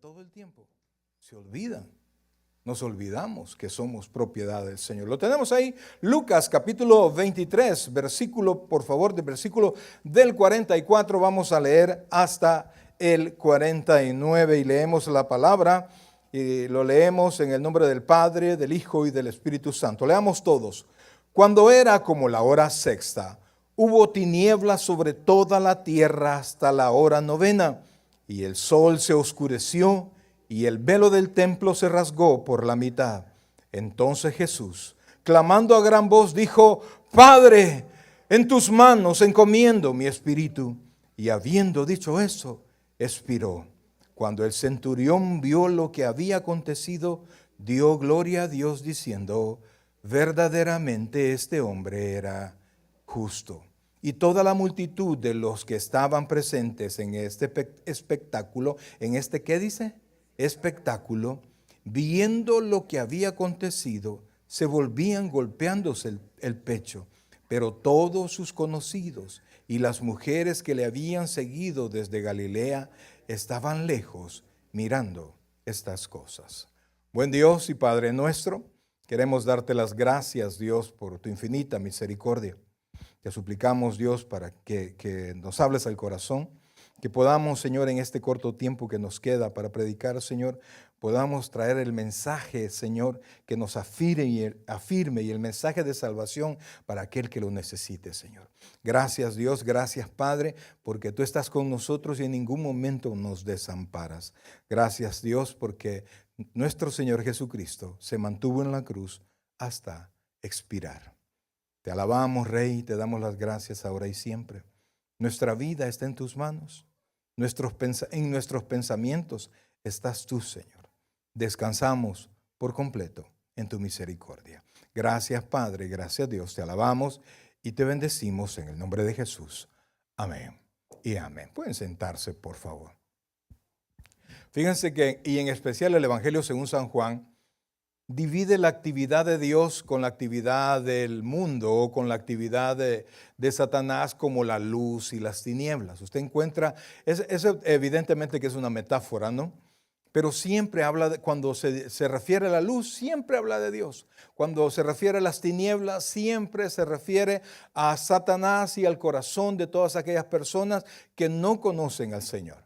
todo el tiempo. Se olvidan. Nos olvidamos que somos propiedad del Señor. Lo tenemos ahí, Lucas capítulo 23, versículo, por favor, del versículo del 44, vamos a leer hasta el 49 y leemos la palabra y lo leemos en el nombre del Padre, del Hijo y del Espíritu Santo. Leamos todos. Cuando era como la hora sexta, hubo tinieblas sobre toda la tierra hasta la hora novena, y el sol se oscureció, y el velo del templo se rasgó por la mitad. Entonces Jesús, clamando a gran voz, dijo: Padre, en tus manos encomiendo mi espíritu. Y habiendo dicho eso, expiró. Cuando el centurión vio lo que había acontecido, dio gloria a Dios diciendo: verdaderamente este hombre era justo. Y toda la multitud de los que estaban presentes en este espectáculo, ¿qué dice? Espectáculo, viendo lo que había acontecido, se volvían golpeándose el pecho. Pero todos sus conocidos y las mujeres que le habían seguido desde Galilea estaban lejos mirando estas cosas. Buen Dios y Padre nuestro, queremos darte las gracias, Dios, por tu infinita misericordia. Te suplicamos, Dios, para que nos hables al corazón, que podamos, Señor, en este corto tiempo que nos queda para predicar, Señor, podamos traer el mensaje, Señor, que nos afirme y el mensaje de salvación para aquel que lo necesite, Señor. Gracias, Dios, gracias, Padre, porque tú estás con nosotros y en ningún momento nos desamparas. Gracias, Dios, porque nuestro Señor Jesucristo se mantuvo en la cruz hasta expirar. Te alabamos, Rey, te damos las gracias ahora y siempre. Nuestra vida está en tus manos. En nuestros pensamientos estás tú, Señor. Descansamos por completo en tu misericordia. Gracias, Padre, gracias, Dios. Te alabamos y te bendecimos en el nombre de Jesús. Amén y amén. Pueden sentarse, por favor. Fíjense que, y en especial el Evangelio según San Juan, divide la actividad de Dios con la actividad del mundo o con la actividad de Satanás, como la luz y las tinieblas. Usted encuentra, eso evidentemente que es una metáfora, ¿no? Pero siempre habla, cuando se refiere a la luz, siempre habla de Dios. Cuando se refiere a las tinieblas, siempre se refiere a Satanás y al corazón de todas aquellas personas que no conocen al Señor.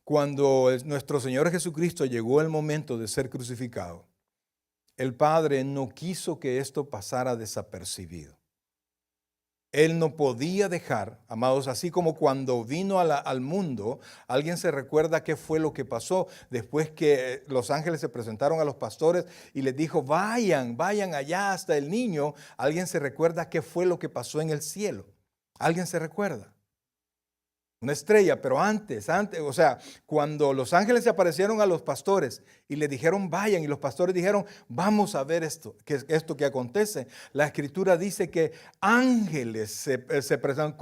Cuando nuestro Señor Jesucristo llegó el momento de ser crucificado, el Padre no quiso que esto pasara desapercibido. Él no podía dejar, amados, así como cuando vino al mundo, alguien se recuerda qué fue lo que pasó después que los ángeles se presentaron a los pastores y les dijo: vayan allá hasta el niño. Alguien se recuerda qué fue lo que pasó en el cielo. ¿Alguien se recuerda? Una estrella, pero antes, o sea, cuando los ángeles se aparecieron a los pastores y le dijeron vayan, y los pastores dijeron vamos a ver esto que acontece. La escritura dice que ángeles se presentaron,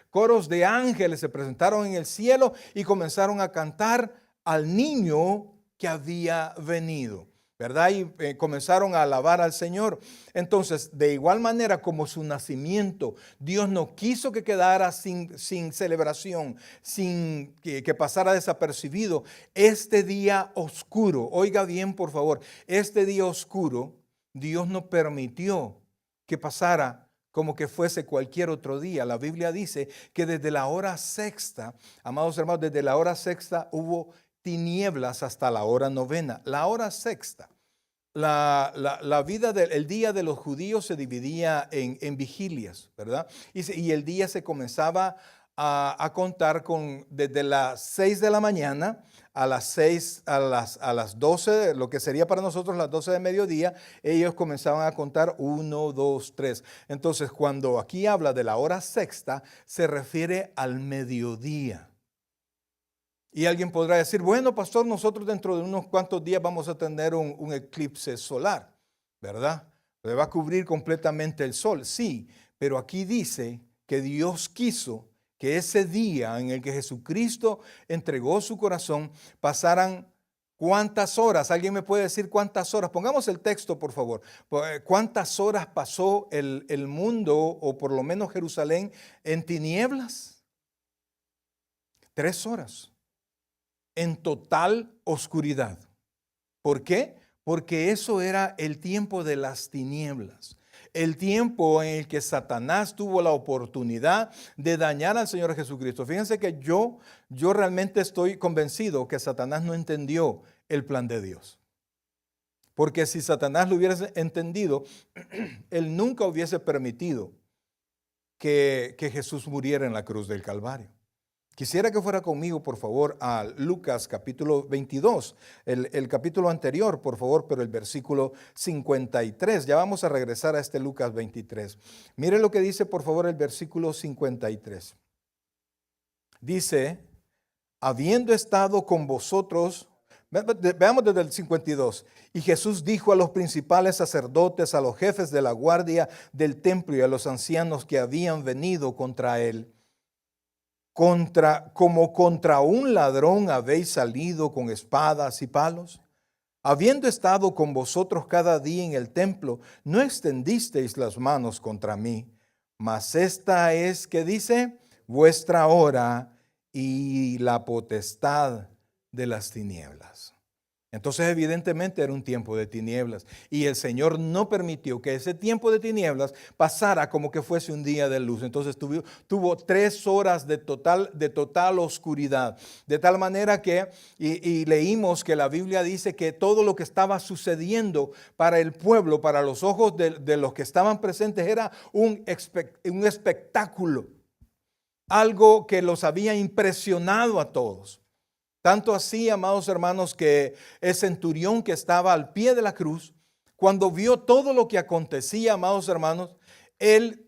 coros de ángeles se presentaron en el cielo y comenzaron a cantar al niño que había venido, ¿verdad? Y comenzaron a alabar al Señor. Entonces, de igual manera como su nacimiento, Dios no quiso que quedara sin celebración, sin que pasara desapercibido. Este día oscuro, oiga bien por favor, este día oscuro, Dios no permitió que pasara como que fuese cualquier otro día. La Biblia dice que desde la hora sexta, amados hermanos, desde la hora sexta hubo tinieblas hasta la hora novena. La hora sexta. La vida el día de los judíos se dividía en vigilias, ¿verdad? Y el día se comenzaba a contar desde las 6 de la mañana a las 12, lo que sería para nosotros las 12 de mediodía. Ellos comenzaban a contar 1, 2, 3. Entonces, cuando aquí habla de la hora sexta, se refiere al mediodía. Y alguien podrá decir: bueno, pastor, nosotros dentro de unos cuantos días vamos a tener un eclipse solar, ¿verdad? Le va a cubrir completamente el sol. Sí, pero aquí dice que Dios quiso que ese día en el que Jesucristo entregó su corazón pasaran ¿cuántas horas? ¿Alguien me puede decir cuántas horas? Pongamos el texto, por favor. ¿Cuántas horas pasó el mundo, o por lo menos Jerusalén, en tinieblas? 3 horas. en total oscuridad. ¿Por qué? Porque eso era el tiempo de las tinieblas. El tiempo en el que Satanás tuvo la oportunidad de dañar al Señor Jesucristo. Fíjense que yo realmente estoy convencido que Satanás no entendió el plan de Dios. Porque si Satanás lo hubiese entendido, él nunca hubiese permitido que Jesús muriera en la cruz del Calvario. Quisiera que fuera conmigo, por favor, a Lucas capítulo 22, el capítulo anterior, por favor, pero el versículo 53. Ya vamos a regresar a este Lucas 23. Mire lo que dice, por favor, el versículo 53. Dice, habiendo estado con vosotros, veamos desde el 52. Y Jesús dijo a los principales sacerdotes, a los jefes de la guardia del templo y a los ancianos que habían venido contra él, como contra un ladrón habéis salido con espadas y palos. Habiendo estado con vosotros cada día en el templo, no extendisteis las manos contra mí. Mas esta es, que dice, vuestra hora y la potestad de las tinieblas. Entonces evidentemente era un tiempo de tinieblas y el Señor no permitió que ese tiempo de tinieblas pasara como que fuese un día de luz. Entonces tuvo 3 horas de total oscuridad, de tal manera que, y leímos que la Biblia dice que todo lo que estaba sucediendo para el pueblo, para los ojos de los que estaban presentes, era un espectáculo, algo que los había impresionado a todos. Tanto así, amados hermanos, que el centurión que estaba al pie de la cruz, cuando vio todo lo que acontecía, amados hermanos, él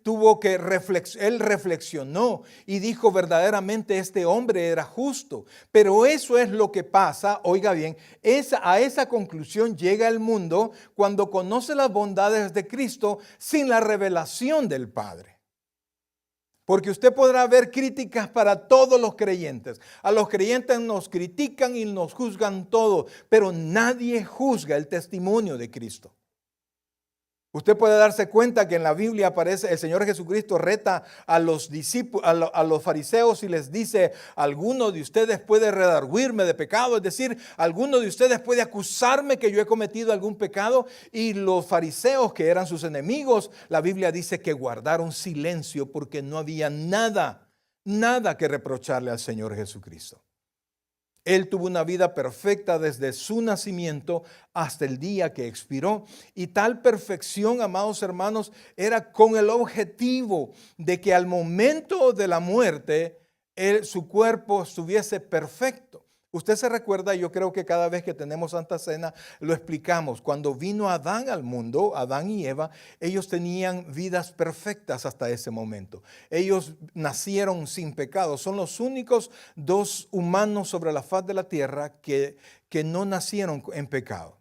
reflexionó y dijo, verdaderamente este hombre era justo. Pero eso es lo que pasa, oiga bien, a esa conclusión llega el mundo cuando conoce las bondades de Cristo sin la revelación del Padre. Porque usted podrá ver críticas para todos los creyentes. A los creyentes nos critican y nos juzgan todo, pero nadie juzga el testimonio de Cristo. Usted puede darse cuenta que en la Biblia aparece el Señor Jesucristo reta a los discípulos, a los fariseos y les dice, alguno de ustedes puede redarguirme de pecado, es decir, alguno de ustedes puede acusarme que yo he cometido algún pecado. Y los fariseos, que eran sus enemigos, la Biblia dice que guardaron silencio porque no había nada que reprocharle al Señor Jesucristo. Él tuvo una vida perfecta desde su nacimiento hasta el día que expiró. Y tal perfección, amados hermanos, era con el objetivo de que al momento de la muerte, su cuerpo estuviese perfecto. Usted se recuerda, yo creo que cada vez que tenemos Santa Cena lo explicamos. Cuando vino Adán al mundo, Adán y Eva, ellos tenían vidas perfectas hasta ese momento. Ellos nacieron sin pecado. Son los únicos 2 humanos sobre la faz de la tierra que no nacieron en pecado.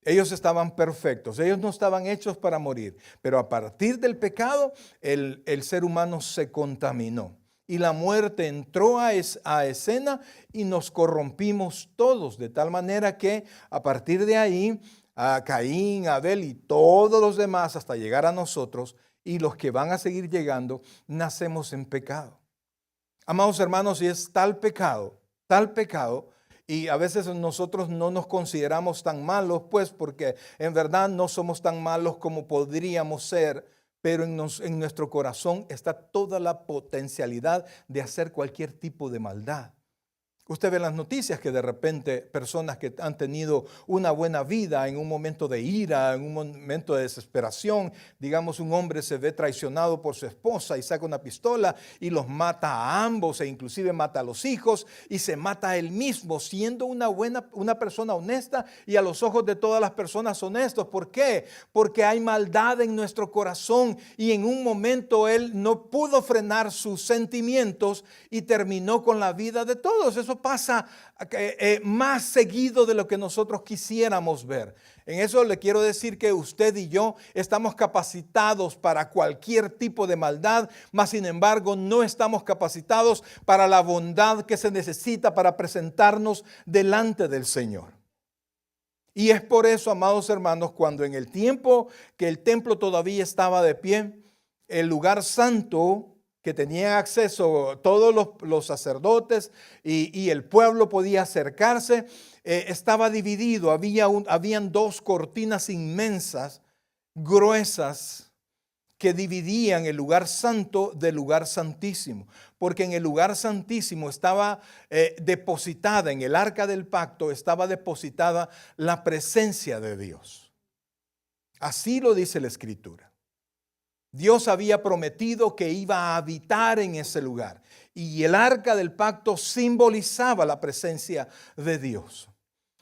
Ellos estaban perfectos, ellos no estaban hechos para morir. Pero a partir del pecado, el ser humano se contaminó. Y la muerte entró a escena y nos corrompimos todos, de tal manera que a partir de ahí, a Caín, Abel y todos los demás, hasta llegar a nosotros y los que van a seguir llegando, nacemos en pecado. Amados hermanos, y es tal pecado, y a veces nosotros no nos consideramos tan malos, pues porque en verdad no somos tan malos como podríamos ser. Pero en nuestro corazón está toda la potencialidad de hacer cualquier tipo de maldad. Usted ve las noticias que de repente personas que han tenido una buena vida en un momento de ira, en un momento de desesperación, digamos un hombre se ve traicionado por su esposa y saca una pistola y los mata a ambos e inclusive mata a los hijos y se mata a él mismo siendo una persona honesta y a los ojos de todas las personas honestos. ¿Por qué? Porque hay maldad en nuestro corazón y en un momento él no pudo frenar sus sentimientos y terminó con la vida de todos. Eso pasa más seguido de lo que nosotros quisiéramos ver. En eso le quiero decir que usted y yo estamos capacitados para cualquier tipo de maldad, mas sin embargo no estamos capacitados para la bondad que se necesita para presentarnos delante del Señor. Y es por eso, amados hermanos, cuando en el tiempo que el templo todavía estaba de pie, el lugar santo que tenían acceso todos los sacerdotes y el pueblo podía acercarse, estaba dividido. Habían dos cortinas inmensas, gruesas, que dividían el lugar santo del lugar santísimo, porque en el lugar santísimo estaba depositada, en el arca del pacto estaba depositada la presencia de Dios. Así lo dice la Escritura. Dios había prometido que iba a habitar en ese lugar y el arca del pacto simbolizaba la presencia de Dios.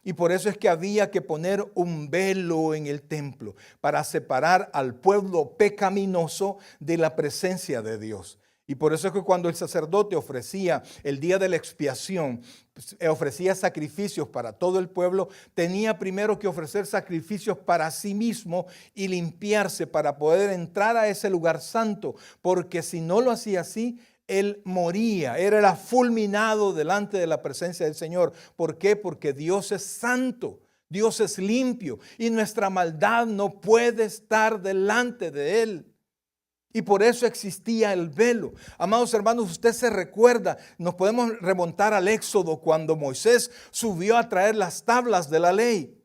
Y por eso es que había que poner un velo en el templo para separar al pueblo pecaminoso de la presencia de Dios. Y por eso es que cuando el sacerdote ofrecía el día de la expiación, ofrecía sacrificios para todo el pueblo, tenía primero que ofrecer sacrificios para sí mismo y limpiarse para poder entrar a ese lugar santo, porque si no lo hacía así, él moría, era fulminado delante de la presencia del Señor. ¿Por qué? Porque Dios es santo, Dios es limpio y nuestra maldad no puede estar delante de Él. Y por eso existía el velo. Amados hermanos, usted se recuerda, nos podemos remontar al Éxodo cuando Moisés subió a traer las tablas de la ley.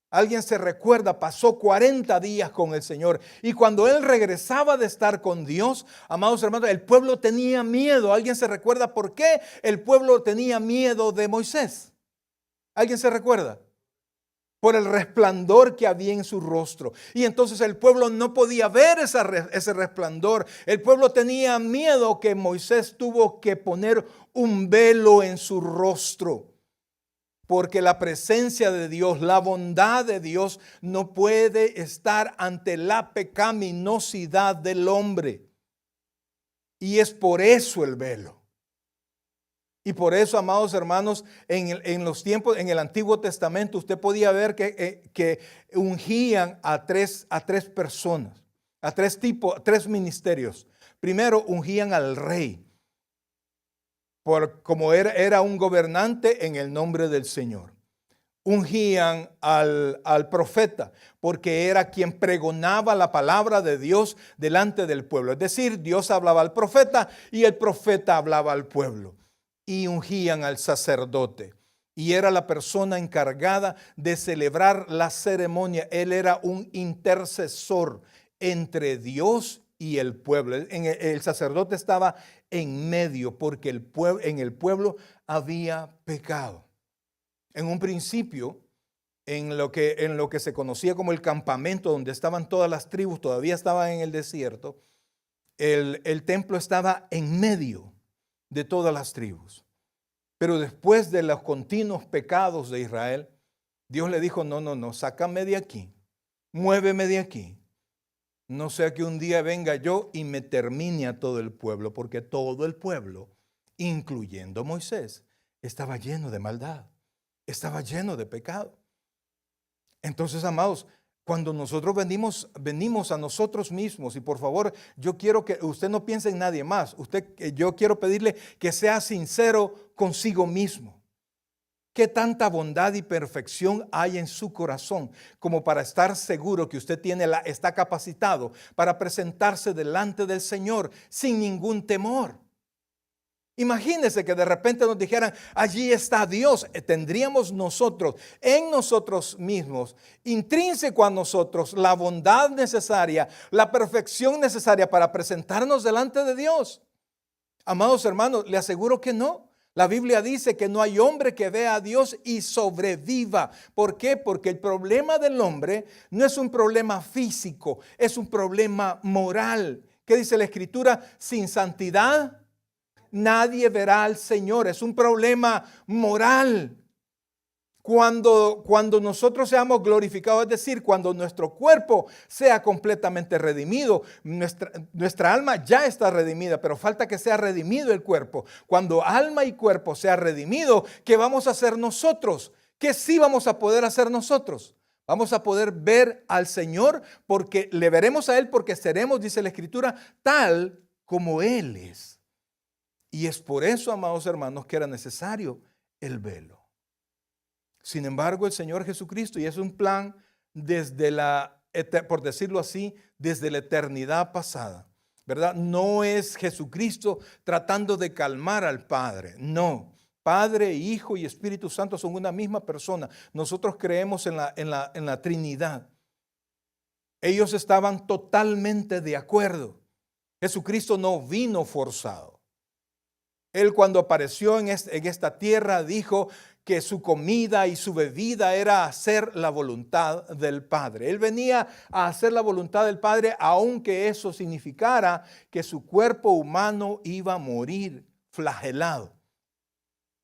Alguien se recuerda, pasó 40 días con el Señor y cuando él regresaba de estar con Dios, amados hermanos, el pueblo tenía miedo. ¿Alguien se recuerda por qué el pueblo tenía miedo de Moisés? ¿Alguien se recuerda? Por el resplandor que había en su rostro. Y entonces el pueblo no podía ver ese resplandor. El pueblo tenía miedo que Moisés tuvo que poner un velo en su rostro. Porque la presencia de Dios, la bondad de Dios no puede estar ante la pecaminosidad del hombre. Y es por eso el velo. Y por eso, amados hermanos, en los tiempos, en el Antiguo Testamento, usted podía ver que ungían a tres personas, a tres ministerios. Primero ungían al rey. Como era un gobernante en el nombre del Señor. Ungían al profeta porque era quien pregonaba la palabra de Dios delante del pueblo. Es decir, Dios hablaba al profeta y el profeta hablaba al pueblo. Y ungían al sacerdote. Y era la persona encargada de celebrar la ceremonia. Él era un intercesor entre Dios y el pueblo. El sacerdote estaba en medio porque en el pueblo había pecado. En un principio, en lo que se conocía como el campamento donde estaban todas las tribus, todavía estaban en el desierto, el templo estaba en medio de todas las tribus. Pero después de los continuos pecados de Israel, Dios le dijo, no, sácame de aquí, muéveme de aquí. No sea que un día venga yo y me termine a todo el pueblo, porque todo el pueblo, incluyendo Moisés, estaba lleno de maldad, estaba lleno de pecado. Entonces, amados, cuando nosotros venimos a nosotros mismos, y por favor, yo quiero que usted no piense en nadie más, yo quiero pedirle que sea sincero consigo mismo. ¿Qué tanta bondad y perfección hay en su corazón como para estar seguro que usted está capacitado para presentarse delante del Señor sin ningún temor? Imagínese que de repente nos dijeran, allí está Dios. Tendríamos nosotros, en nosotros mismos, intrínseco a nosotros, la bondad necesaria, la perfección necesaria para presentarnos delante de Dios. Amados hermanos, le aseguro que no. La Biblia dice que no hay hombre que vea a Dios y sobreviva. ¿Por qué? Porque el problema del hombre no es un problema físico, es un problema moral. ¿Qué dice la Escritura? Sin santidad nadie verá al Señor. Es un problema moral. Cuando nosotros seamos glorificados, es decir, cuando nuestro cuerpo sea completamente redimido, nuestra alma ya está redimida, pero falta que sea redimido el cuerpo. Cuando alma y cuerpo sea redimido, ¿qué vamos a hacer nosotros? ¿Qué sí vamos a poder hacer nosotros? Vamos a poder ver al Señor porque le veremos a Él porque seremos, dice la Escritura, tal como Él es. Y es por eso, amados hermanos, que era necesario el velo. Sin embargo, el Señor Jesucristo, y es un plan por decirlo así, desde la eternidad pasada, ¿verdad? No es Jesucristo tratando de calmar al Padre, no. Padre, Hijo y Espíritu Santo son una misma persona. Nosotros creemos en la Trinidad. Ellos estaban totalmente de acuerdo. Jesucristo no vino forzado. Él cuando apareció en esta tierra dijo que su comida y su bebida era hacer la voluntad del Padre. Él venía a hacer la voluntad del Padre, aunque eso significara que su cuerpo humano iba a morir flagelado.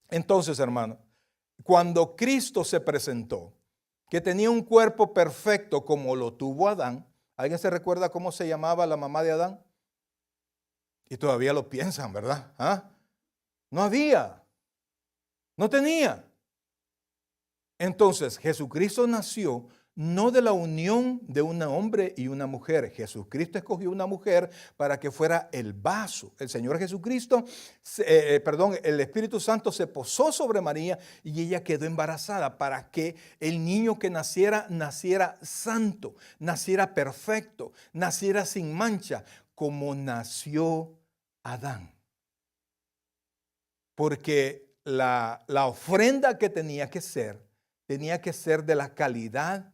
Entonces, hermano, cuando Cristo se presentó, que tenía un cuerpo perfecto como lo tuvo Adán, ¿alguien se recuerda cómo se llamaba la mamá de Adán? Y todavía lo piensan, ¿verdad? ¿Ah? No había, no tenía. Entonces, Jesucristo nació no de la unión de un hombre y una mujer. Jesucristo escogió una mujer para que fuera el vaso. El Señor Jesucristo, el Espíritu Santo se posó sobre María y ella quedó embarazada para que el niño que naciera santo, naciera perfecto, naciera sin mancha, como nació Adán. Porque la ofrenda que tenía que ser de la calidad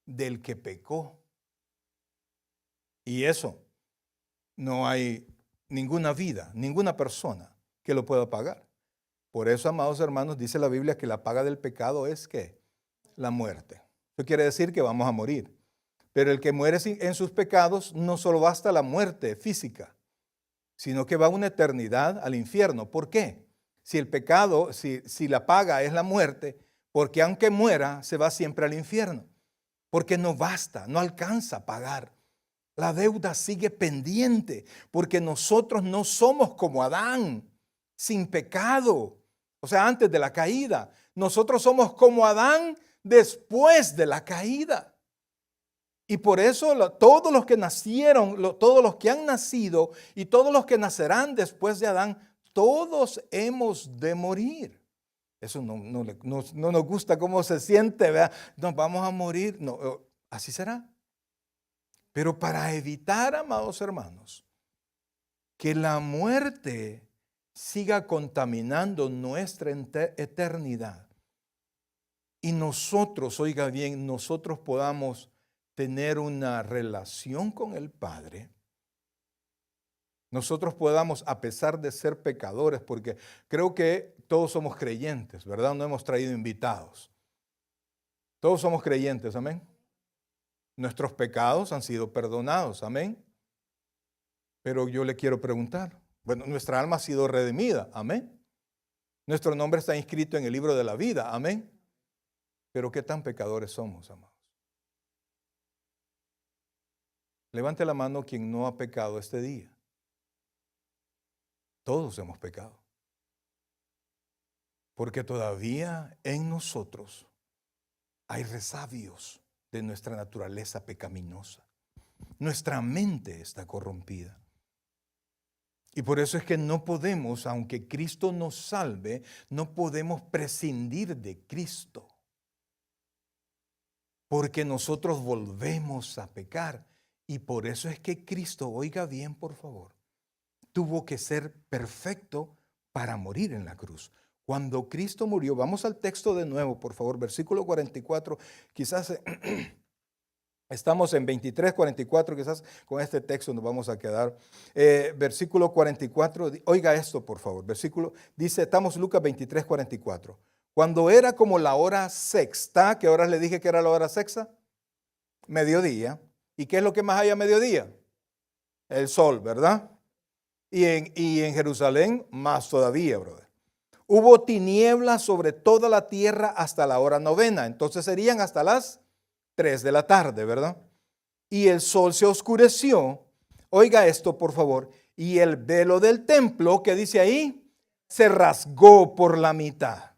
del que pecó. Y eso no hay ninguna vida, ninguna persona que lo pueda pagar. Por eso, amados hermanos, dice la Biblia que la paga del pecado es ¿qué? La muerte. Eso quiere decir que vamos a morir. Pero el que muere en sus pecados no solo basta la muerte física, sino que va una eternidad al infierno. ¿Por qué? Si el pecado, si la paga es la muerte, porque aunque muera, se va siempre al infierno. Porque no basta, no alcanza a pagar. La deuda sigue pendiente, porque nosotros no somos como Adán, sin pecado. O sea, antes de la caída. Nosotros somos como Adán después de la caída. Y por eso todos los que nacieron, todos los que han nacido y todos los que nacerán después de Adán, todos hemos de morir. Eso no nos gusta cómo se siente, ¿verdad? Nos vamos a morir. No, así será. Pero para evitar, amados hermanos, que la muerte siga contaminando nuestra eternidad y nosotros, oiga bien, nosotros podamos tener una relación con el Padre, nosotros podamos, a pesar de ser pecadores, porque creo que todos somos creyentes, ¿verdad? No hemos traído invitados. Todos somos creyentes, amén. Nuestros pecados han sido perdonados, amén. Pero yo le quiero preguntar, bueno, nuestra alma ha sido redimida, amén. Nuestro nombre está inscrito en el libro de la vida, amén. Pero ¿qué tan pecadores somos, amados? Levante la mano quien no ha pecado este día. Todos hemos pecado. Porque todavía en nosotros hay resabios de nuestra naturaleza pecaminosa. Nuestra mente está corrompida. Y por eso es que no podemos, aunque Cristo nos salve, no podemos prescindir de Cristo. Porque nosotros volvemos a pecar. Y por eso es que Cristo, oiga bien por favor, tuvo que ser perfecto para morir en la cruz. Cuando Cristo murió, vamos al texto de nuevo, por favor, versículo 44, quizás estamos en 23, 44, quizás con este texto nos vamos a quedar. Versículo 44, oiga esto, por favor, versículo, dice, estamos Lucas 23, 44. Cuando era como la hora sexta, ¿qué horas le dije que era la hora sexta? Mediodía. ¿Y qué es lo que más hay a mediodía? El sol, ¿verdad? Y en Jerusalén más todavía, brother. Hubo tinieblas sobre toda la tierra hasta la hora novena. Entonces serían hasta las 3 de la tarde, ¿verdad? Y el sol se oscureció. Oiga esto, por favor. Y el velo del templo, ¿qué dice ahí? Se rasgó por la mitad.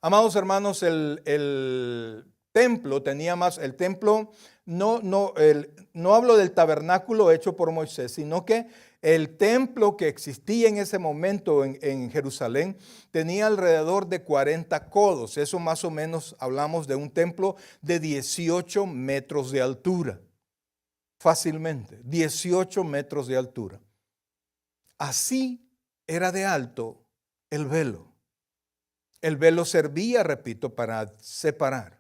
Amados hermanos, el templo tenía más, el templo, no hablo del tabernáculo hecho por Moisés, sino que el templo que existía en ese momento en Jerusalén tenía alrededor de 40 codos. Eso más o menos hablamos de un templo de 18 metros de altura. fácilmente, 18 metros de altura. Así era de alto el velo. El velo servía, repito, para separar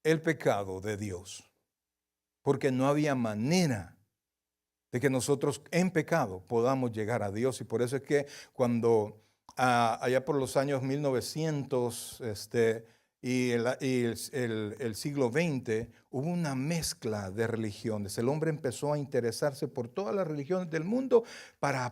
el pecado de Dios, porque no había manera de que nosotros en pecado podamos llegar a Dios. Y por eso es que cuando allá por los años 1900 y el siglo XX hubo una mezcla de religiones. El hombre empezó a interesarse por todas las religiones del mundo para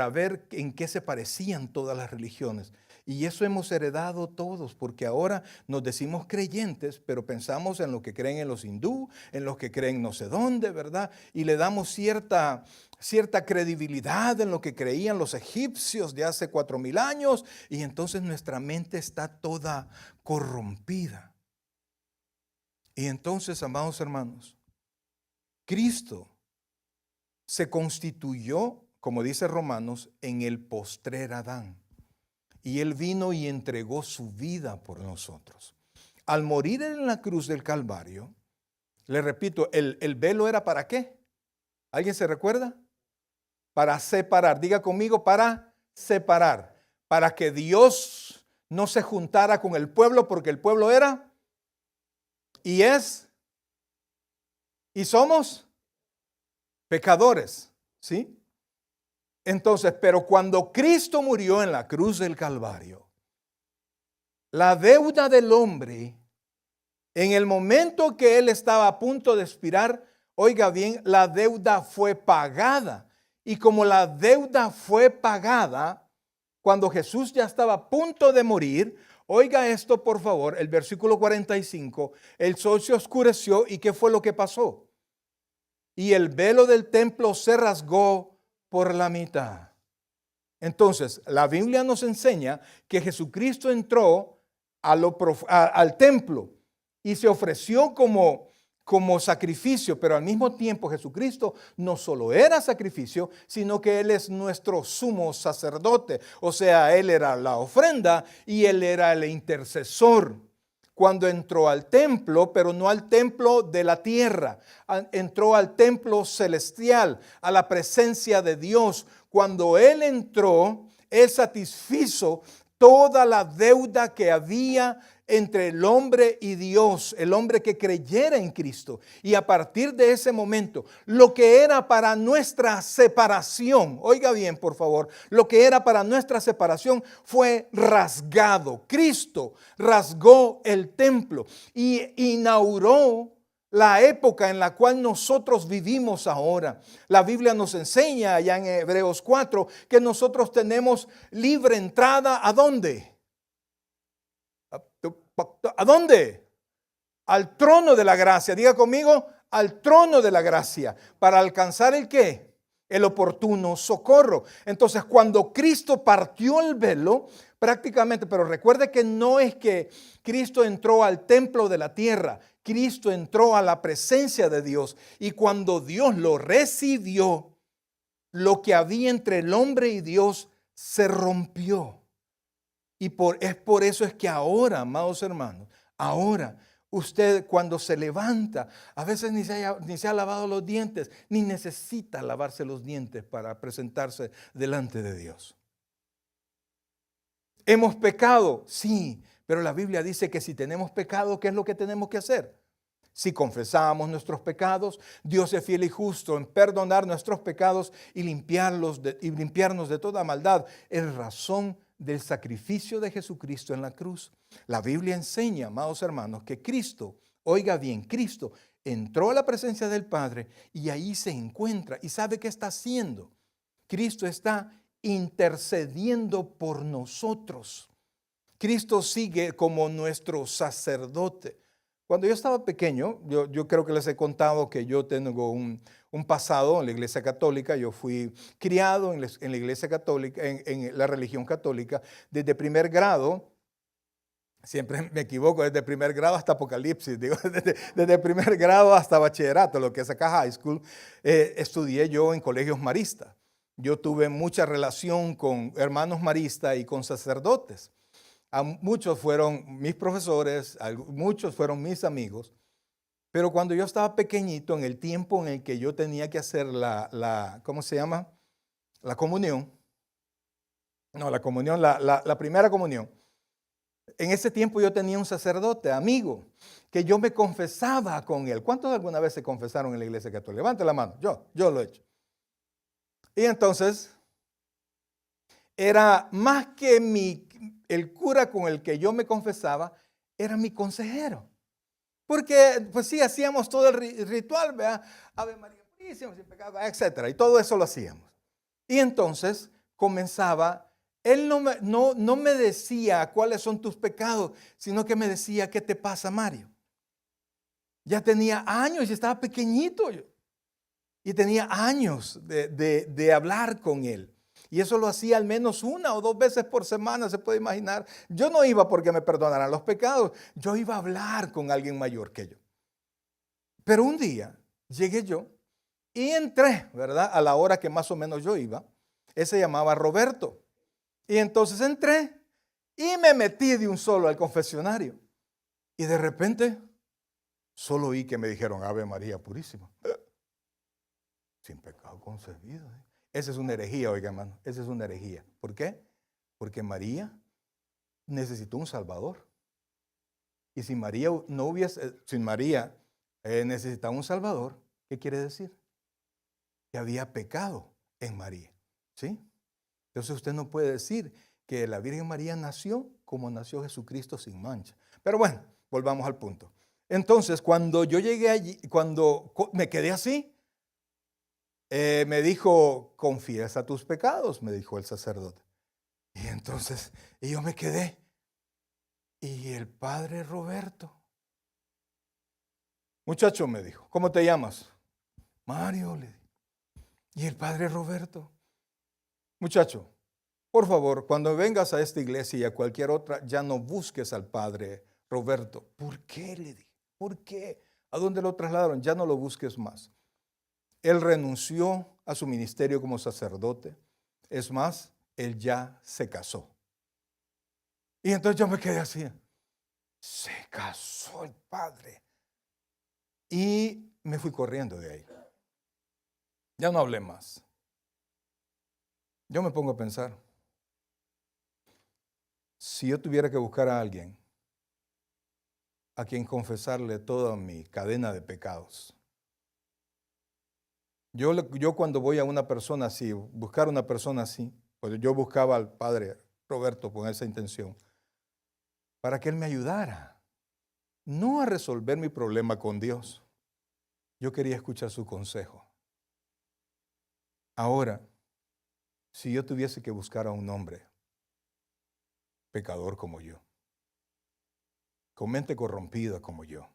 ver en qué se parecían todas las religiones. Y eso hemos heredado todos, porque ahora nos decimos creyentes, pero pensamos en lo que creen en los hindú, en los que creen no sé dónde, ¿verdad? Y le damos cierta credibilidad en lo que creían los egipcios de hace 4000 años, y entonces nuestra mente está toda corrompida. Y entonces, amados hermanos, Cristo se constituyó, como dice Romanos, en el postrer Adán. Y Él vino y entregó su vida por nosotros. Al morir en la cruz del Calvario, le repito, el velo era ¿para qué? ¿Alguien se recuerda? Para separar. Diga conmigo, para separar. Para que Dios no se juntara con el pueblo, porque el pueblo era y es y somos pecadores, ¿sí? Entonces, pero cuando Cristo murió en la cruz del Calvario, la deuda del hombre, en el momento que él estaba a punto de expirar, oiga bien, la deuda fue pagada. Y como la deuda fue pagada, cuando Jesús ya estaba a punto de morir, oiga esto por favor, el versículo 45, el sol se oscureció y ¿qué fue lo que pasó? Y el velo del templo se rasgó por la mitad. Entonces, la Biblia nos enseña que Jesucristo entró al templo y se ofreció como sacrificio, pero al mismo tiempo Jesucristo no solo era sacrificio, sino que Él es nuestro sumo sacerdote. O sea, Él era la ofrenda y Él era el intercesor. Cuando entró al templo, pero no al templo de la tierra, entró al templo celestial, a la presencia de Dios. Cuando Él entró, Él satisfizo toda la deuda que había entre el hombre y Dios, el hombre que creyera en Cristo. Y a partir de ese momento, lo que era para nuestra separación, oiga bien por favor, lo que era para nuestra separación fue rasgado. Cristo rasgó el templo y inauguró la época en la cual nosotros vivimos ahora. La Biblia nos enseña allá en Hebreos 4 que nosotros tenemos libre entrada. ¿A dónde? ¿A dónde? Al trono de la gracia. Diga conmigo, al trono de la gracia. ¿Para alcanzar el qué? El oportuno socorro. Entonces, cuando Cristo partió el velo, prácticamente, pero recuerde que no es que Cristo entró al templo de la tierra. Cristo entró a la presencia de Dios. Y cuando Dios lo recibió, lo que había entre el hombre y Dios se rompió. Y es por eso es que ahora, amados hermanos, ahora usted cuando se levanta, a veces ni se ha lavado los dientes, ni necesita lavarse los dientes para presentarse delante de Dios. ¿Hemos pecado? Sí, pero la Biblia dice que si tenemos pecado, ¿qué es lo que tenemos que hacer? Si confesamos nuestros pecados, Dios es fiel y justo en perdonar nuestros pecados y limpiarnos de toda maldad. Es razón del sacrificio de Jesucristo en la cruz. La Biblia enseña, amados hermanos, que Cristo, oiga bien, Cristo entró a la presencia del Padre y ahí se encuentra. ¿Y sabe qué está haciendo? Cristo está intercediendo por nosotros. Cristo sigue como nuestro sacerdote. Cuando yo estaba pequeño, yo creo que les he contado que yo tengo un pasado en la Iglesia Católica. Yo fui criado en la Iglesia Católica, en la religión católica, desde primer grado. Siempre me equivoco, desde primer grado hasta Apocalipsis, digo, desde primer grado hasta bachillerato, lo que es acá high school, estudié yo en colegios maristas. Yo tuve mucha relación con hermanos maristas y con sacerdotes. Muchos fueron mis profesores, muchos fueron mis amigos. Pero cuando yo estaba pequeñito, en el tiempo en el que yo tenía que hacer ¿cómo se llama? La comunión. No, la comunión, la primera comunión. En ese tiempo yo tenía un sacerdote, amigo, que yo me confesaba con él. ¿Cuántos alguna vez se confesaron en la iglesia católica? Levante la mano, yo lo he hecho. Y entonces, era más que el cura con el que yo me confesaba, era mi consejero. Porque, pues sí, hacíamos todo el ritual, ¿verdad? Ave María Purísima, sin pecado, etcétera. Y todo eso lo hacíamos. Y entonces comenzaba, él no me decía cuáles son tus pecados, sino que me decía, ¿qué te pasa, Mario? Ya tenía años y estaba pequeñito yo. Y tenía años de hablar con él. Y eso lo hacía al menos 1 o 2 veces por semana, se puede imaginar. Yo no iba porque me perdonaran los pecados. Yo iba a hablar con alguien mayor que yo. Pero un día llegué yo y entré, ¿verdad? A la hora que más o menos yo iba. Él se llamaba Roberto. Y entonces entré y me metí de un solo al confesionario. Y de repente solo oí que me dijeron, Ave María Purísima. Sin pecado concebido. Esa es una herejía, oiga, hermano. Esa es una herejía. ¿Por qué? Porque María necesitó un Salvador. Y si María no hubiese, sin María necesitaba un Salvador, ¿qué quiere decir? Que había pecado en María. ¿Sí? Entonces usted no puede decir que la Virgen María nació como nació Jesucristo sin mancha. Pero bueno, volvamos al punto. Entonces, cuando yo llegué allí, cuando me quedé así, me dijo, confiesa tus pecados, me dijo el sacerdote. Y entonces, yo me quedé. Y el padre Roberto, muchacho, me dijo, ¿cómo te llamas? Mario, le dije. Y el padre Roberto, muchacho, por favor, cuando vengas a esta iglesia y a cualquier otra, ya no busques al padre Roberto. ¿Por qué? Le dije. ¿Por qué? ¿A dónde lo trasladaron? Ya no lo busques más. Él renunció a su ministerio como sacerdote. Es más, él ya se casó. Y entonces yo me quedé así. Se casó el padre. Y me fui corriendo de ahí. Ya no hablé más. Yo me pongo a pensar, si yo tuviera que buscar a alguien a quien confesarle toda mi cadena de pecados, yo cuando voy a una persona así, buscar a una persona así, pues yo buscaba al padre Roberto con esa intención, para que él me ayudara, no a resolver mi problema con Dios. Yo quería escuchar su consejo. Ahora, si yo tuviese que buscar a un hombre pecador como yo, con mente corrompida como yo,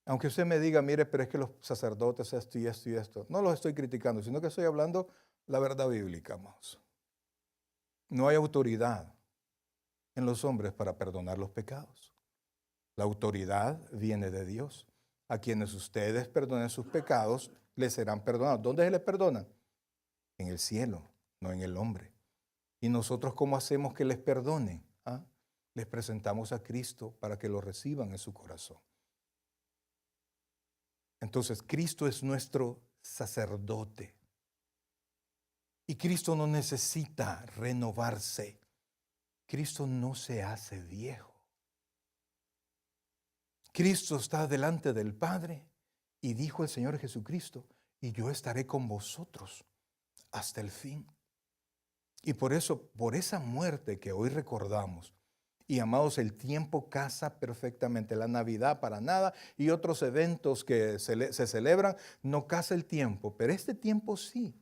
aunque usted me diga, mire, pero es que los sacerdotes esto y esto y esto, no los estoy criticando, sino que estoy hablando la verdad bíblica, amados. No hay autoridad en los hombres para perdonar los pecados. La autoridad viene de Dios. A quienes ustedes perdonen sus pecados, les serán perdonados. ¿Dónde se les perdona? En el cielo, no en el hombre. ¿Y nosotros cómo hacemos que les perdonen? ¿Ah? Les presentamos a Cristo para que lo reciban en su corazón. Entonces, Cristo es nuestro sacerdote. Y Cristo no necesita renovarse. Cristo no se hace viejo. Cristo está delante del Padre y dijo el Señor Jesucristo, y yo estaré con vosotros hasta el fin. Y por eso, por esa muerte que hoy recordamos, y amados, el tiempo casa perfectamente. La Navidad para nada y otros eventos que se celebran, no casa el tiempo, pero este tiempo sí.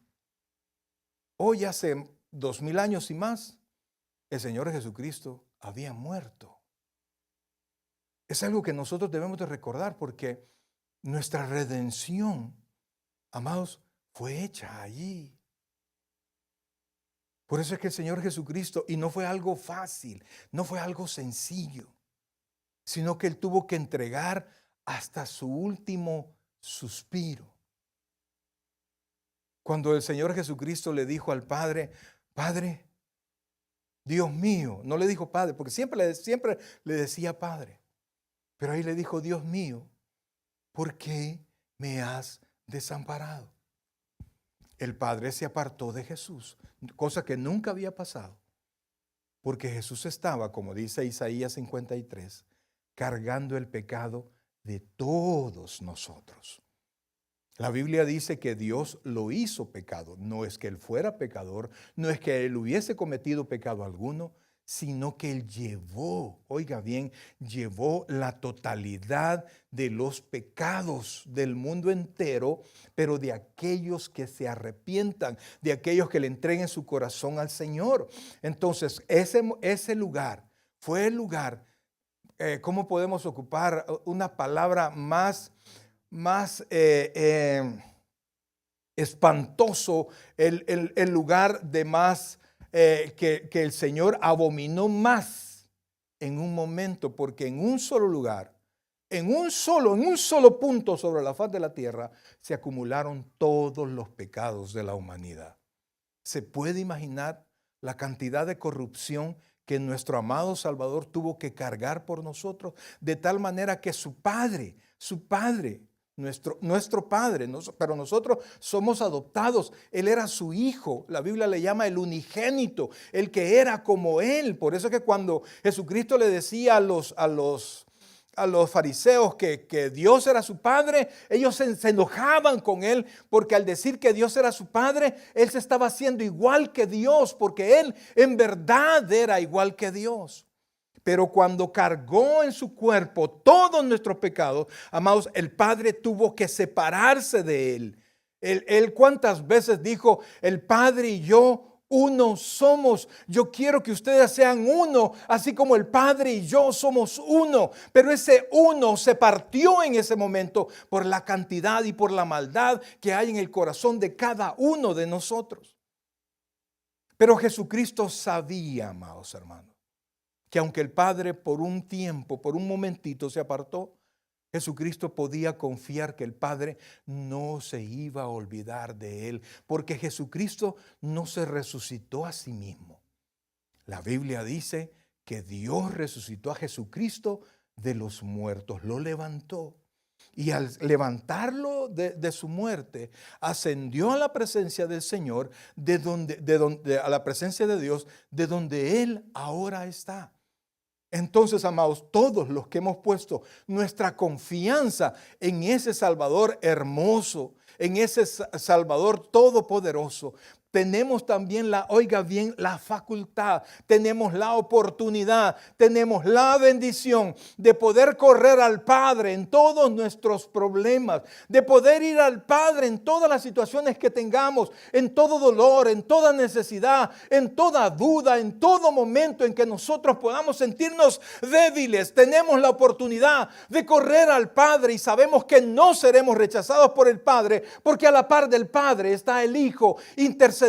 Hoy hace 2000 años y más, el Señor Jesucristo había muerto. Es algo que nosotros debemos de recordar porque nuestra redención, amados, fue hecha allí. Por eso es que el Señor Jesucristo, y no fue algo fácil, no fue algo sencillo, sino que Él tuvo que entregar hasta su último suspiro. Cuando el Señor Jesucristo le dijo al Padre, Padre, Dios mío, no le dijo Padre, porque siempre le decía Padre, pero ahí le dijo Dios mío, ¿por qué me has desamparado? El padre se apartó de Jesús, cosa que nunca había pasado, porque Jesús estaba, como dice Isaías 53, cargando el pecado de todos nosotros. La Biblia dice que Dios lo hizo pecado. No es que Él fuera pecador, no es que Él hubiese cometido pecado alguno, sino que Él llevó, oiga bien, llevó la totalidad de los pecados del mundo entero, pero de aquellos que se arrepientan, de aquellos que le entreguen su corazón al Señor. Entonces, ese lugar fue el lugar, ¿cómo podemos ocupar una palabra más espantoso, el lugar de más que el Señor abominó más en un momento, porque en un solo lugar, en un solo punto sobre la faz de la tierra, se acumularon todos los pecados de la humanidad? ¿Se puede imaginar la cantidad de corrupción que nuestro amado Salvador tuvo que cargar por nosotros? De tal manera que su Padre, nuestro Padre, pero nosotros somos adoptados. Él era su Hijo. La Biblia le llama el unigénito, el que era como Él. Por eso es que cuando Jesucristo le decía a los fariseos que Dios era su Padre, ellos se enojaban con Él, porque al decir que Dios era su Padre, Él se estaba haciendo igual que Dios, porque Él en verdad era igual que Dios. Pero cuando cargó en su cuerpo todos nuestros pecados, amados, el Padre tuvo que separarse de Él. Él cuántas veces dijo, el Padre y yo uno somos. Yo quiero que ustedes sean uno, así como el Padre y yo somos uno. Pero ese uno se partió en ese momento por la cantidad y por la maldad que hay en el corazón de cada uno de nosotros. Pero Jesucristo sabía, amados hermanos, que aunque el Padre por un tiempo, por un momentito se apartó, Jesucristo podía confiar que el Padre no se iba a olvidar de él, porque Jesucristo no se resucitó a sí mismo. La Biblia dice que Dios resucitó a Jesucristo de los muertos, lo levantó. Y al levantarlo de su muerte, ascendió a la presencia del Señor, a la presencia de Dios, de donde Él ahora está. Entonces, amados, todos los que hemos puesto nuestra confianza en ese Salvador hermoso, en ese Salvador todopoderoso, tenemos también oiga bien, la facultad, tenemos la oportunidad, tenemos la bendición de poder correr al Padre en todos nuestros problemas, de poder ir al Padre en todas las situaciones que tengamos, en todo dolor, en toda necesidad, en toda duda, en todo momento en que nosotros podamos sentirnos débiles. Tenemos la oportunidad de correr al Padre y sabemos que no seremos rechazados por el Padre, porque a la par del Padre está el Hijo intercediendo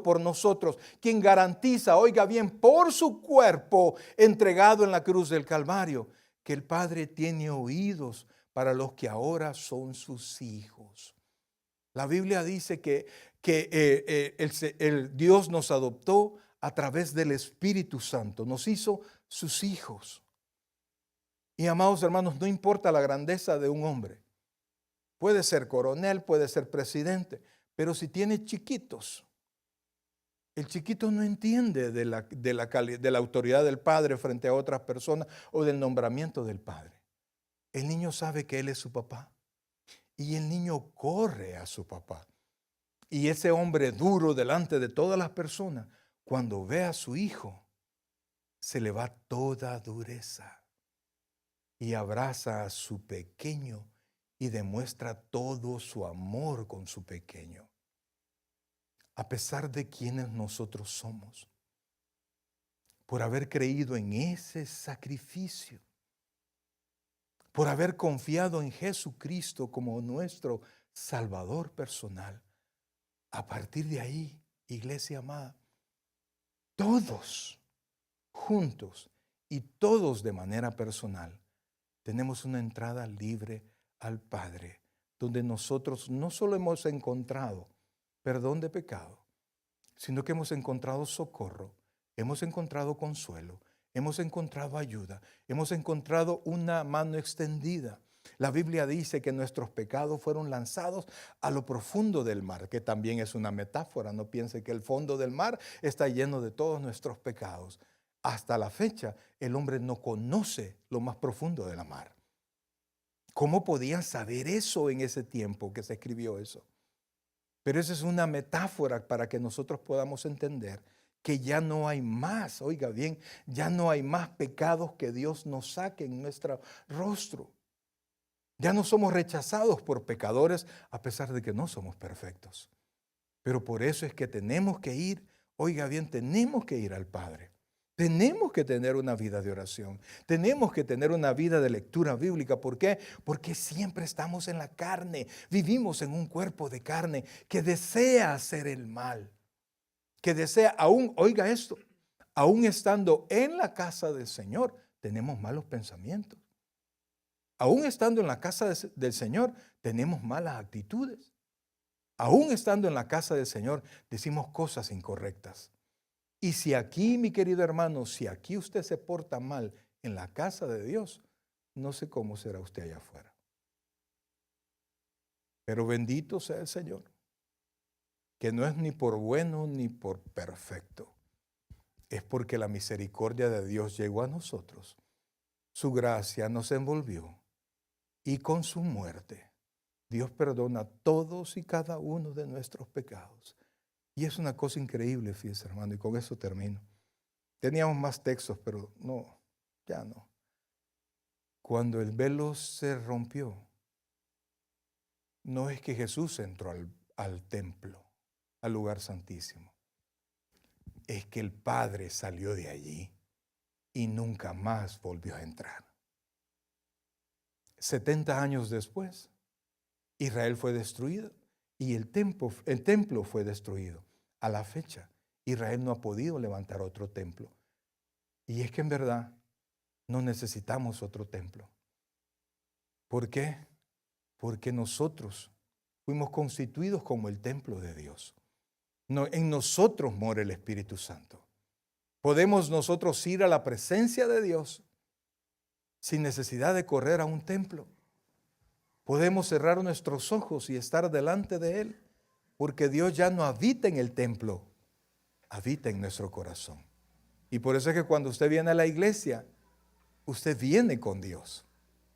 por nosotros, quien garantiza, oiga bien, por su cuerpo entregado en la cruz del Calvario, que el Padre tiene oídos para los que ahora son sus hijos. La Biblia dice que el Dios nos adoptó a través del Espíritu Santo, nos hizo sus hijos. Y amados hermanos, no importa la grandeza de un hombre, puede ser coronel, puede ser presidente, pero si tiene chiquitos, el chiquito no entiende de la autoridad del Padre frente a otras personas o del nombramiento del Padre. El niño sabe que Él es su papá y el niño corre a su papá. Y ese hombre duro delante de todas las personas, cuando ve a su hijo, se le va toda dureza y abraza a su pequeño y demuestra todo su amor con su pequeño. A pesar de quienes nosotros somos, por haber creído en ese sacrificio, por haber confiado en Jesucristo como nuestro Salvador personal. A partir de ahí, iglesia amada, todos juntos y todos de manera personal, tenemos una entrada libre al Padre, donde nosotros no solo hemos encontrado perdón de pecado, sino que hemos encontrado socorro, hemos encontrado consuelo, hemos encontrado ayuda, hemos encontrado una mano extendida. La Biblia dice que nuestros pecados fueron lanzados a lo profundo del mar, que también es una metáfora. No piense que el fondo del mar está lleno de todos nuestros pecados. Hasta la fecha, el hombre no conoce lo más profundo de la mar. ¿Cómo podían saber eso en ese tiempo que se escribió eso? Pero esa es una metáfora para que nosotros podamos entender que ya no hay más, oiga bien, ya no hay más pecados que Dios nos saque en nuestro rostro. Ya no somos rechazados por pecadores a pesar de que no somos perfectos. Pero por eso es que tenemos que ir, oiga bien, tenemos que ir al Padre. Tenemos que tener una vida de oración. Tenemos que tener una vida de lectura bíblica. ¿Por qué? Porque siempre estamos en la carne. Vivimos en un cuerpo de carne que desea hacer el mal. Que desea, aún, oiga esto, aún estando en la casa del Señor, tenemos malos pensamientos. Aún estando en la casa del Señor, tenemos malas actitudes. Aún estando en la casa del Señor, decimos cosas incorrectas. Y si aquí, mi querido hermano, si aquí usted se porta mal en la casa de Dios, no sé cómo será usted allá afuera. Pero bendito sea el Señor, que no es ni por bueno ni por perfecto. Es porque la misericordia de Dios llegó a nosotros. Su gracia nos envolvió. Y con su muerte, Dios perdona todos y cada uno de nuestros pecados. Y es una cosa increíble, fíjese, hermano, y con eso termino. Teníamos más textos, pero no, ya no. Cuando el velo se rompió, no es que Jesús entró al templo, al lugar santísimo. Es que el Padre salió de allí y nunca más volvió a entrar. 70 años después, Israel fue destruido y el templo fue destruido. A la fecha, Israel no ha podido levantar otro templo. Y es que en verdad no necesitamos otro templo. ¿Por qué? Porque nosotros fuimos constituidos como el templo de Dios. No, en nosotros mora el Espíritu Santo. Podemos nosotros ir a la presencia de Dios sin necesidad de correr a un templo. Podemos cerrar nuestros ojos y estar delante de Él, porque Dios ya no habita en el templo, habita en nuestro corazón. Y por eso es que cuando usted viene a la iglesia, usted viene con Dios.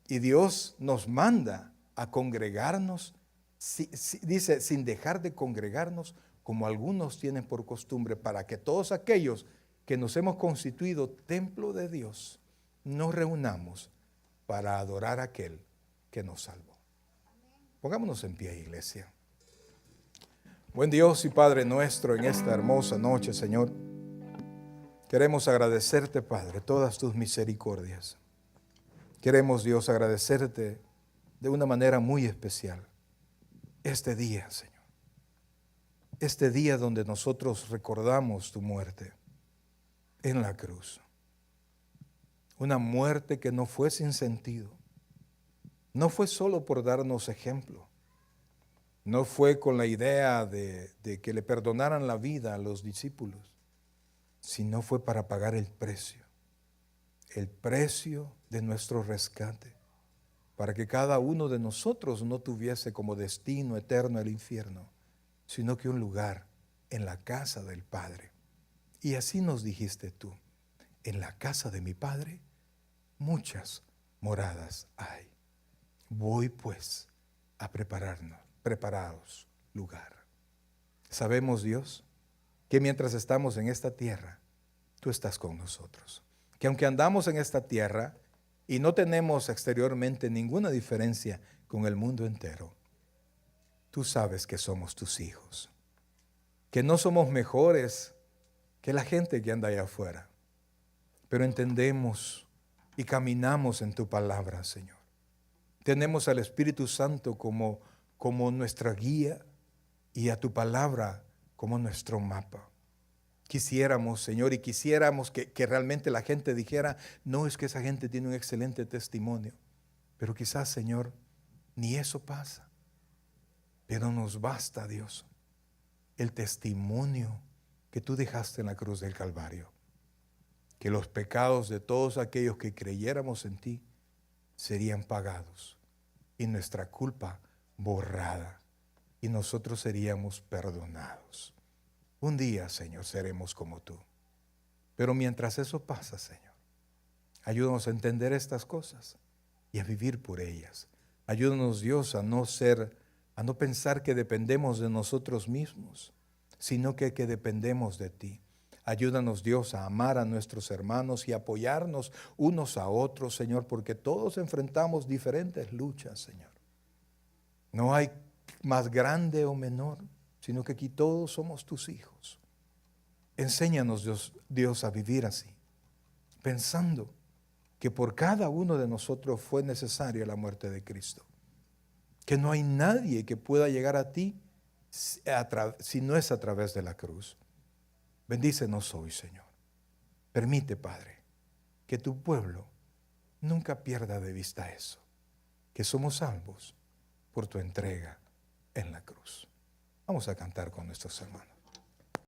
Y Dios nos manda a congregarnos, dice, sin dejar de congregarnos, como algunos tienen por costumbre, para que todos aquellos que nos hemos constituido templo de Dios, nos reunamos para adorar a aquel que nos salvó. Pongámonos en pie, iglesia. Buen Dios y Padre nuestro, en esta hermosa noche, Señor, queremos agradecerte, Padre, todas tus misericordias. Queremos, Dios, agradecerte de una manera muy especial este día, Señor. Este día donde nosotros recordamos tu muerte en la cruz. Una muerte que no fue sin sentido. No fue solo por darnos ejemplo. No fue con la idea de que le perdonaran la vida a los discípulos, sino fue para pagar el precio de nuestro rescate, para que cada uno de nosotros no tuviese como destino eterno el infierno, sino que un lugar en la casa del Padre. Y así nos dijiste tú, en la casa de mi Padre muchas moradas hay. Voy pues a preparaos lugar. Sabemos, Dios, que mientras estamos en esta tierra, tú estás con nosotros. Que aunque andamos en esta tierra y no tenemos exteriormente ninguna diferencia con el mundo entero, tú sabes que somos tus hijos. Que no somos mejores que la gente que anda allá afuera. Pero entendemos y caminamos en tu palabra, Señor. Tenemos al Espíritu Santo como nuestra guía y a tu palabra como nuestro mapa. Quisiéramos, Señor, y quisiéramos que realmente la gente dijera, no, es que esa gente tiene un excelente testimonio. Pero quizás, Señor, ni eso pasa. Pero nos basta, Dios, el testimonio que tú dejaste en la cruz del Calvario. Que los pecados de todos aquellos que creyéramos en ti serían pagados y nuestra culpa borrada, y nosotros seríamos perdonados. Un día, Señor, seremos como tú. Pero mientras eso pasa, Señor, ayúdanos a entender estas cosas y a vivir por ellas. Ayúdanos, Dios, a no pensar que dependemos de nosotros mismos, sino que dependemos de ti. Ayúdanos, Dios, a amar a nuestros hermanos y apoyarnos unos a otros, Señor, porque todos enfrentamos diferentes luchas, Señor. No hay más grande o menor, sino que aquí todos somos tus hijos. Enséñanos, Dios, a vivir así, pensando que por cada uno de nosotros fue necesaria la muerte de Cristo. Que no hay nadie que pueda llegar a ti si no es a través de la cruz. Bendícenos hoy, Señor. Permite, Padre, que tu pueblo nunca pierda de vista eso, que somos salvos por tu entrega en la cruz. Vamos a cantar con nuestros hermanos.